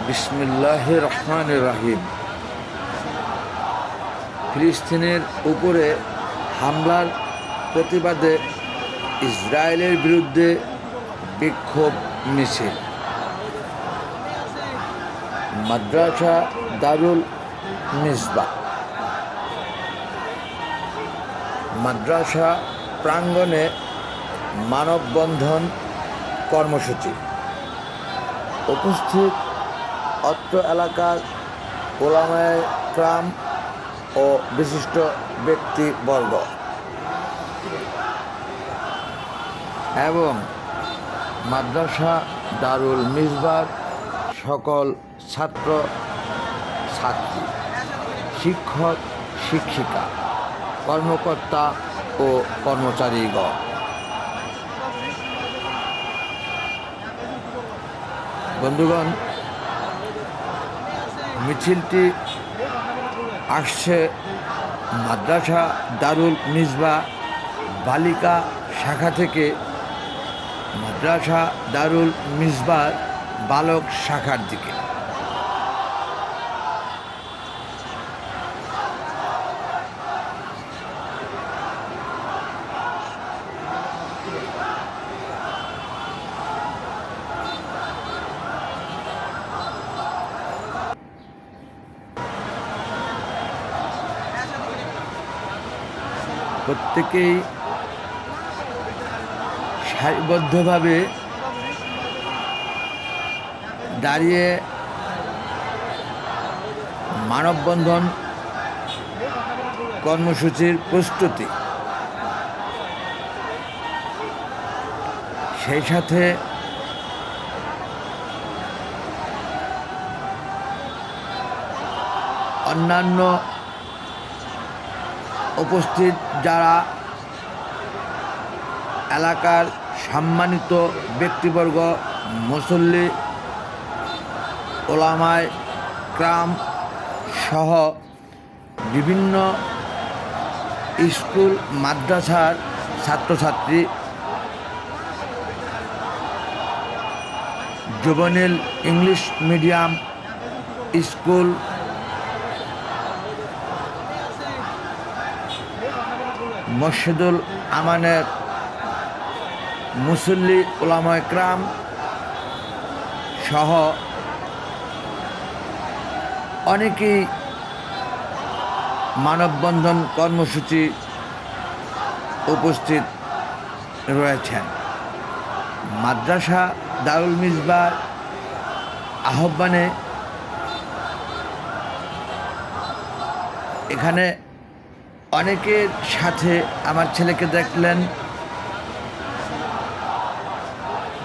বিসমিল্লাহির রহমানির রহিম। ফিলিস্তিনের উপরে হামলার প্রতিবাদে ইসরায়েলের বিরুদ্ধে বিক্ষোভ মিছিল। মাদ্রাসা দারুল মিসবাহ মাদ্রাসা প্রাঙ্গণে মানববন্ধন কর্মসূচি। উপস্থিত অত্র এলাকার ওলামায়ে কেরাম ও বিশিষ্ট ব্যক্তিবর্গ এবং মাদ্রাসা দারুল মিসবাহর সকল ছাত্র ছাত্রী, শিক্ষক শিক্ষিকা, কর্মকর্তা ও কর্মচারীগণ। বন্ধুগণ, মিছিলটি আসছে মাদ্রাসা দারুল মিসবাহ বালিকা শাখা থেকে মাদ্রাসা দারুল মিসবাহ বালক শাখার দিকে। প্রত্যেকেই সারিবদ্ধভাবে দাঁড়িয়ে মানববন্ধন কর্মসূচির প্রস্তুতি, সেই সাথে অন্যান্য উপস্থিত যারা এলাকার সম্মানিত ব্যক্তিবর্গ, মুসল্লি, ওলামায়ে কেরাম সহ বিভিন্ন স্কুল মাদ্রাসার ছাত্রছাত্রী, জুভেনিল ইংলিশ মিডিয়াম স্কুল, মসজিদুল আমানের মুসল্লি, ওলামায়ে কেরাম সহ অনেকেই মানববন্ধন কর্মসূচি উপস্থিত রয়েছেন। মাদ্রাসা দারুল মিসবাহর আহ্বানে এখানে অনেকের সাথে আমার ছেলেকে দেখলেন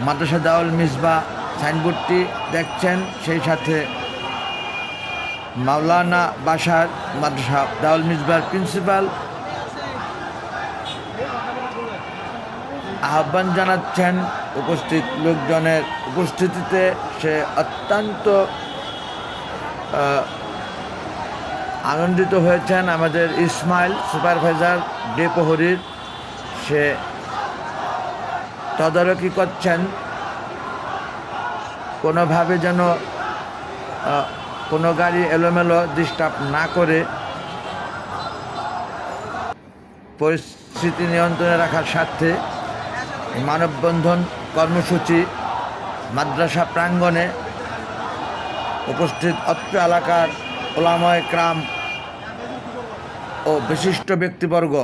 মাদ্রাসা দারুল মিসবাহ সাইনবোর্ডটি দেখছেন, সেই সাথে মাওলানা বাশার মাদ্রাসা দারুল মিসবাহর প্রিন্সিপাল আহ্বান জানাচ্ছেন উপস্থিত লোকজনের উপস্থিতিতে। সে অত্যন্ত আনন্দিত হয়েছেন। আমাদের ইসমাইল সুপারভাইজার ডে প্রহরীর, সে তদারকি করছেন কোনোভাবে যেন কোনো গাড়ি এলোমেলো ডিস্টার্ব না করে পরিস্থিতি নিয়ন্ত্রণে রাখার স্বার্থে মানববন্ধন কর্মসূচি মাদ্রাসা প্রাঙ্গণে উপস্থিত অত্র এলাকার ওলামায়ে কেরাম ও বিশিষ্ট ব্যক্তিবর্গ